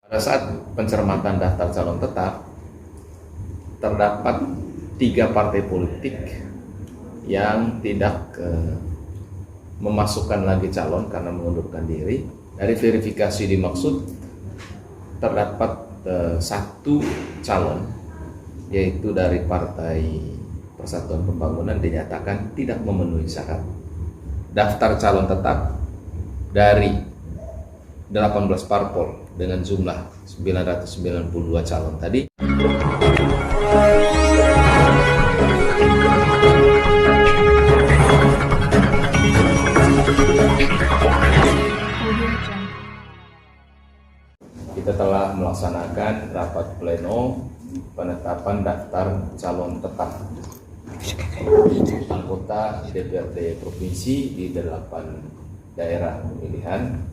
Pada saat pencermatan daftar calon tetap, terdapat 3 partai politik yang tidak memasukkan lagi calon karena mengundurkan diri. Dari verifikasi dimaksud terdapat 1 calon, yaitu dari Partai Persatuan Pembangunan dinyatakan tidak memenuhi syarat. Daftar calon tetap dari 18 parpol dengan jumlah 992 calon tadi. Kita telah melaksanakan rapat pleno penetapan daftar calon tetap anggota DPRD provinsi di 8 daerah pemilihan.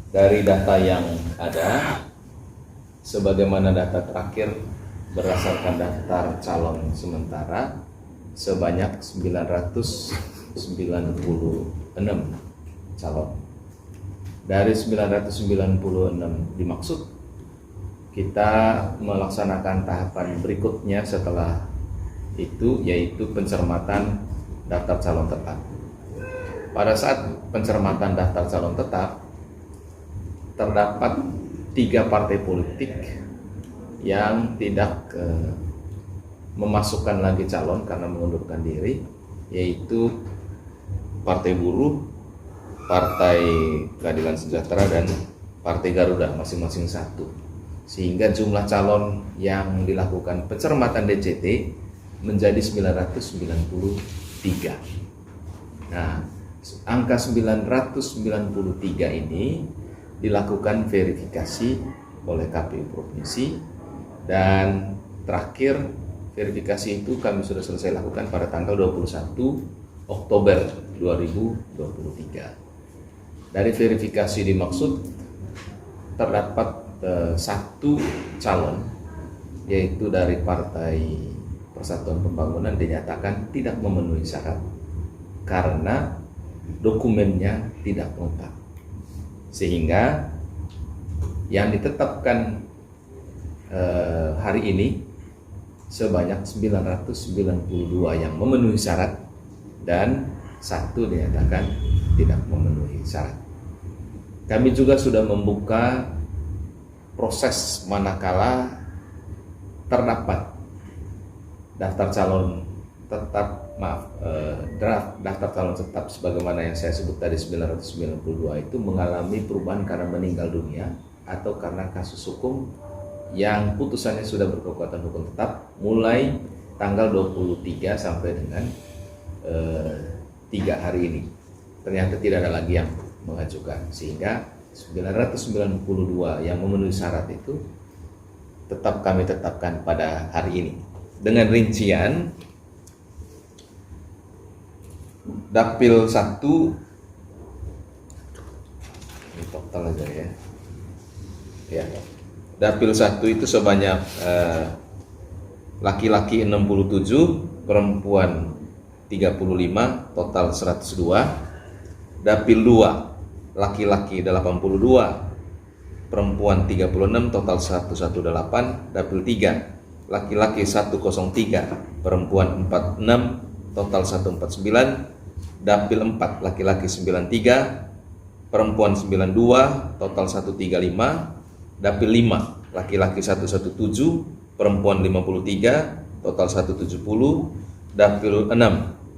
Dari data yang ada, sebagaimana data terakhir berdasarkan daftar calon sementara, sebanyak 996 calon. Dari 996 dimaksud, kita melaksanakan tahapan berikutnya setelah itu, yaitu pencermatan daftar calon tetap. Pada saat pencermatan daftar calon tetap, terdapat 3 partai politik yang tidak memasukkan lagi calon karena mengundurkan diri, yaitu Partai Buruh, Partai Keadilan Sejahtera, dan Partai Garuda, masing-masing 1. Sehingga jumlah calon yang dilakukan pencermatan DCT menjadi 993. Nah, angka 993 ini dilakukan verifikasi oleh KPU Provinsi, dan terakhir verifikasi itu kami sudah selesai lakukan pada tanggal 21 Oktober 2023. Dari verifikasi dimaksud terdapat 1 calon, yaitu dari Partai Persatuan Pembangunan dinyatakan tidak memenuhi syarat karena dokumennya tidak lengkap. Sehingga yang ditetapkan hari ini sebanyak 992 yang memenuhi syarat dan 1 dinyatakan tidak memenuhi syarat. Kami juga sudah membuka proses manakala terdapat daftar calon tetap, draft daftar calon tetap sebagaimana yang saya sebut tadi 992 itu mengalami perubahan karena meninggal dunia atau karena kasus hukum yang putusannya sudah berkekuatan hukum tetap mulai tanggal 23 sampai dengan 3 hari ini. Ternyata tidak ada lagi yang mengajukan, sehingga 992 yang memenuhi syarat itu tetap kami tetapkan pada hari ini dengan rincian Dapil 1 ini total aja ya. Ya. Dapil 1 itu sebanyak laki-laki 67, perempuan 35, total 102. Dapil 2 laki-laki 82, perempuan 36, total 118. Dapil 3 laki-laki 103, perempuan 46, total 149. Dapil 4 laki-laki 93, perempuan 92, total 135. Dapil 5 laki-laki 117, perempuan 53, total 170. Dapil 6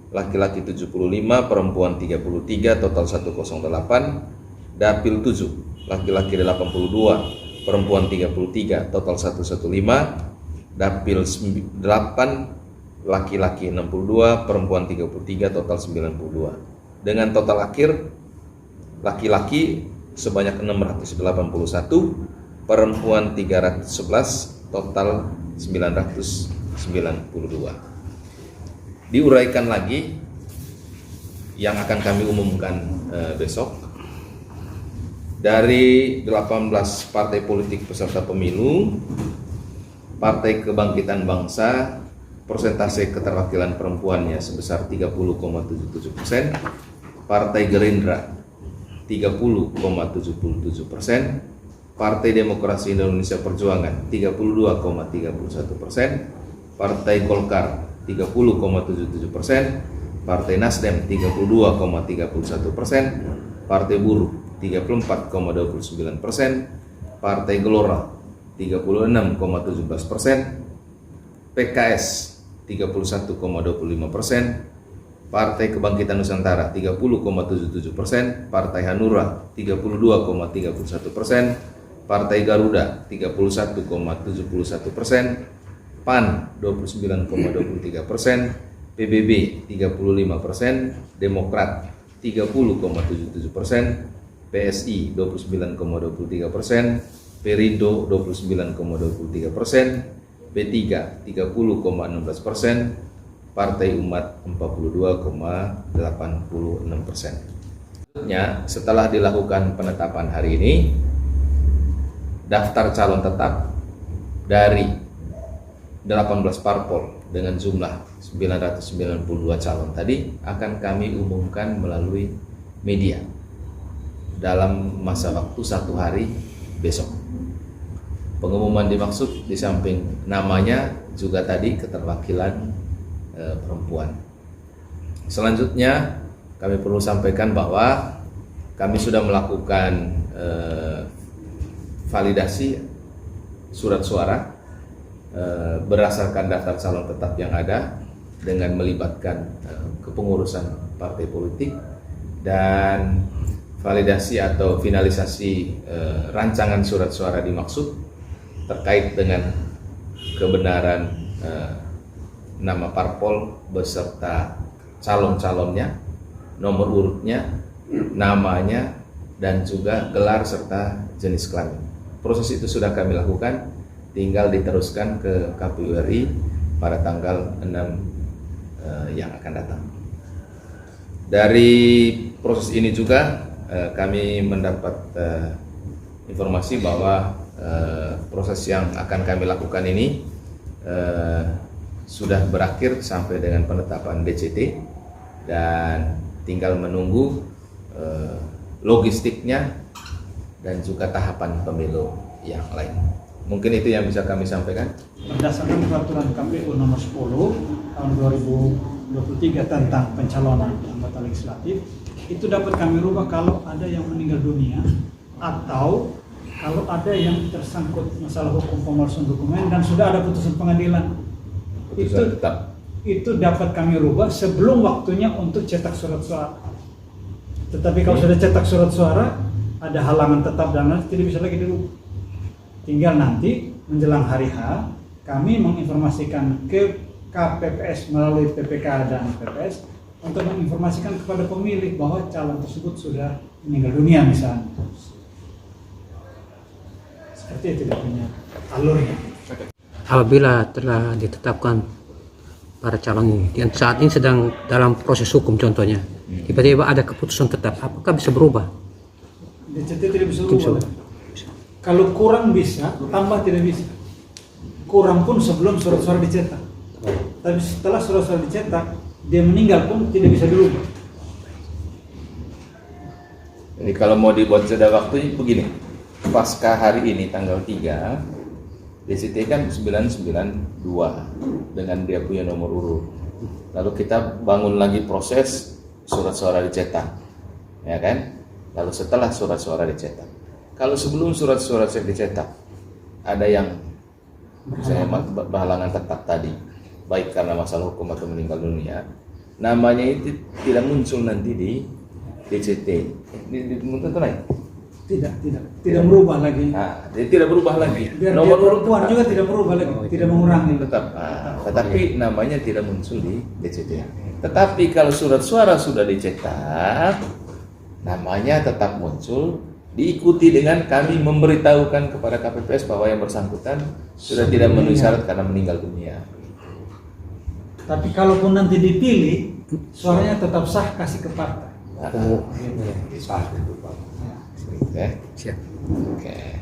laki-laki 75, perempuan 33, total 108. Dapil 7 laki-laki 82, perempuan 33, total 115. Dapil 8 laki-laki 62, perempuan 33, total 92. Dengan total akhir laki-laki sebanyak 681, perempuan 311, total 992. Diuraikan lagi yang akan kami umumkan besok. Dari 18 partai politik peserta pemilu, Partai Kebangkitan Bangsa persentase keterwakilan perempuannya sebesar 30,77%, Partai Gerindra 30,77%, Partai Demokrasi Indonesia Perjuangan 32,31%, Partai Golkar 30,77%, Partai Nasdem 32,31%, Partai Buruh 34,29%, Partai Gelora 36,17%, PKS 31,25%, Partai Kebangkitan Nusantara 30,77%, Partai Hanura 32,31%, Partai Garuda 31,71%, PAN 29,23%, PBB 35%, Demokrat 30,77%, PSI 29,23%, Perindo 29,23%, P3 30,16%, Partai Umat 42,86%. Setelah dilakukan penetapan hari ini, daftar calon tetap dari 18 parpol dengan jumlah 992 calon tadi akan kami umumkan melalui media dalam masa waktu 1 hari besok. Pengumuman dimaksud di samping namanya juga tadi keterwakilan perempuan. Selanjutnya kami perlu sampaikan bahwa kami sudah melakukan validasi surat suara berdasarkan daftar calon tetap yang ada dengan melibatkan kepengurusan partai politik dan validasi atau finalisasi rancangan surat suara dimaksud terkait dengan kebenaran nama parpol beserta calon-calonnya, nomor urutnya, namanya, dan juga gelar serta jenis kelamin. Proses itu sudah kami lakukan, tinggal diteruskan ke KPU RI pada tanggal 6 yang akan datang. Dari proses ini juga kami mendapat informasi bahwa proses yang akan kami lakukan ini sudah berakhir sampai dengan penetapan DCT dan tinggal menunggu logistiknya dan juga tahapan pemilu yang lain. Mungkin itu yang bisa kami sampaikan. Berdasarkan peraturan KPU nomor 10 tahun 2023 tentang pencalonan anggota legislatif, itu dapat kami rubah kalau ada yang meninggal dunia atau kalau ada yang tersangkut masalah hukum pemalsuan dokumen dan sudah ada putusan pengadilan. Itu dapat kami rubah sebelum waktunya untuk cetak surat suara. Tetapi kalau sudah cetak surat suara, ada halangan tetap dan lain, tidak bisa lagi dirubah. Tinggal nanti menjelang hari H, kami menginformasikan ke KPPS melalui PPK dan PPS untuk menginformasikan kepada pemilih bahwa calon tersebut sudah meninggal dunia misalnya. Seperti itu tidak punya alurnya. Apabila telah ditetapkan para calon ini, yang saat ini sedang dalam proses hukum contohnya, tiba-tiba ada keputusan tetap, apakah bisa berubah? DCT tidak bisa berubah. Kalau kurang bisa, tambah tidak bisa. Kurang pun sebelum surat suara dicetak. Tapi setelah surat suara dicetak, dia meninggal pun tidak bisa dirubah. Jadi kalau mau dibuat jeda waktu begini, pasca hari ini tanggal 3, DCT kan 992 dengan dia punya nomor urut. Lalu kita bangun lagi proses surat suara dicetak, ya kan? Lalu setelah surat suara dicetak, kalau sebelum surat suara dicetak ada yang misalnya berhalangan tetap tadi, baik karena masalah hukum atau meninggal dunia, namanya itu tidak muncul nanti di DCT. Muncul naik? Tidak merubah lagi. Jadi tidak berubah lagi. Biar nomor urut perempuan juga tidak merubah lagi, tidak mengurangi. Tetap. Tetapi namanya tidak muncul di DCT. Tetapi kalau surat suara sudah dicetak, namanya tetap muncul, diikuti dengan kami memberitahukan kepada KPPS bahwa yang bersangkutan sudah tidak memenuhi syarat karena meninggal dunia. Tapi kalaupun nanti dipilih, suaranya tetap sah kasih ke partai. Sah. Oke. Siap. Oke.